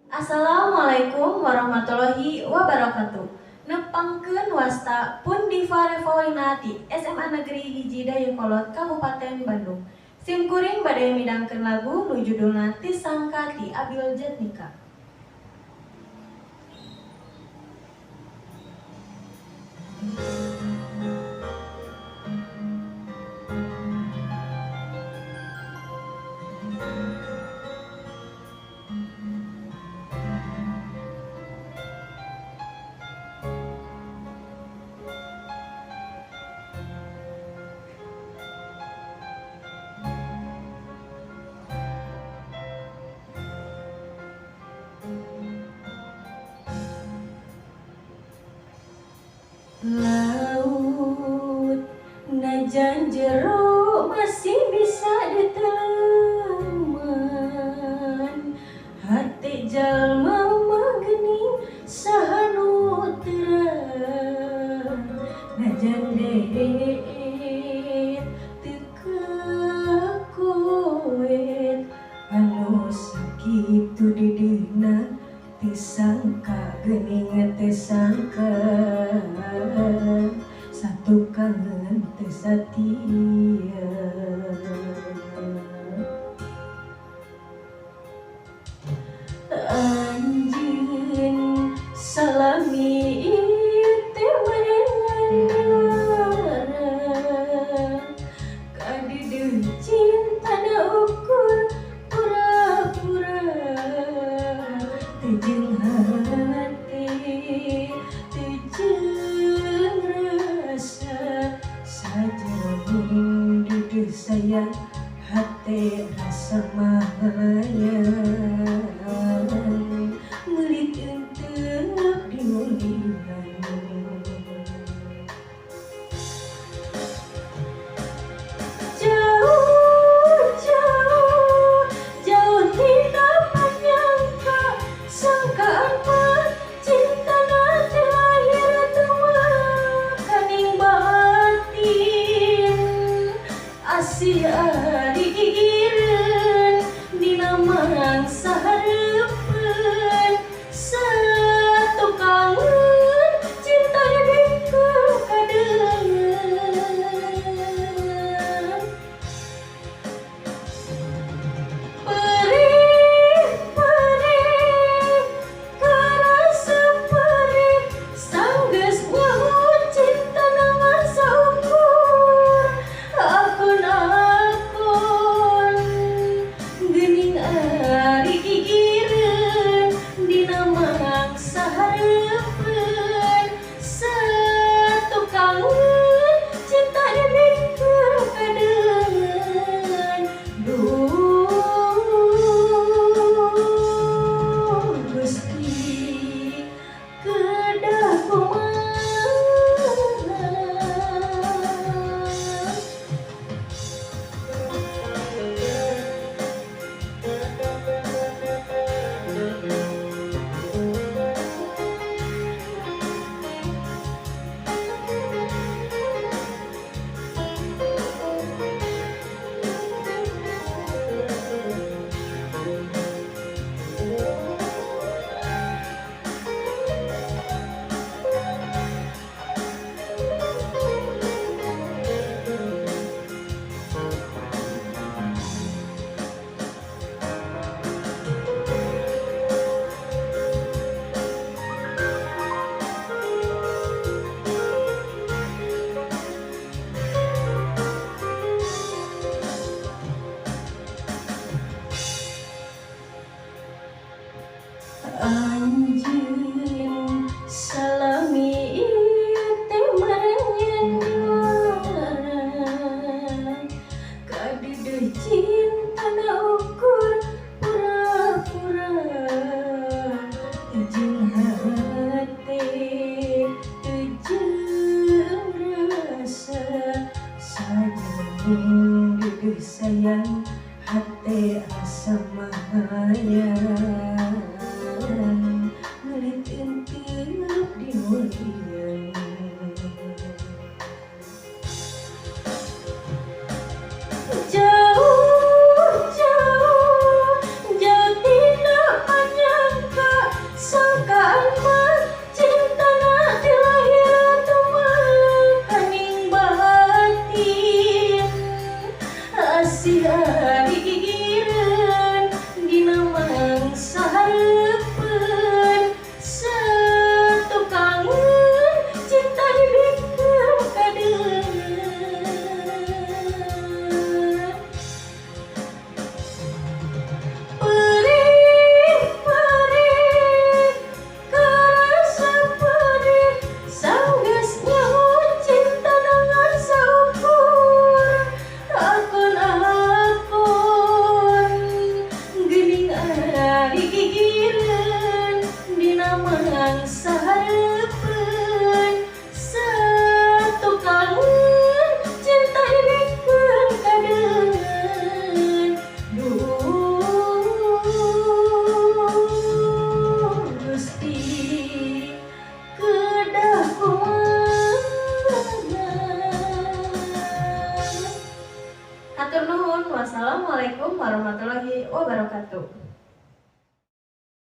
Assalamualaikum warahmatullahi wabarakatuh. Nepangkeun wasta pun Diva Revoinati SMA Negeri Hiji Dayakolot Kabupaten Bandung. Sim kuring bade midangkeun lagu nu judulna Tisangka ti Abil Jatnika. Laut najan jero masih bisa diteman, hati jalma magening saha nu terang. Najan deet teu kakoet anu sakitu didihna tisangka geuning teu sangka satu kangen teu satia. Anjeun salami ieu teh merengan kadideuh cintana ukur pura-pura teu jeung hati teu jeung rasa sajeroning duduh sayang hate rasa mahayang ngeulit eunteuk di nulihan. Jauh tidak menyangka sangkaan mah cintana teu lahir teu kaning batin Asia digigireun dina mangsa hareupeun satu kangen cinta dibingkeun kadeungan. Perih karasa perih sanggeus nyaho cintana masa ukur akun-akun geuning ari gigireun dina mangsa hareupeun satu kangen cinta dibingkeun kadeungan. Duh Gusti kedah kumaha. Anjeun salami ieu teh merengan kadideuh cintana ukur pura-pura teu jeung hate teu jeung rasa sajeroning duduh sayang hate asa mahayang ngeulit eunteuk di nulihan. Jauh tidak menyangka Wassalamualaikum warahmatullahi wabarakatuh.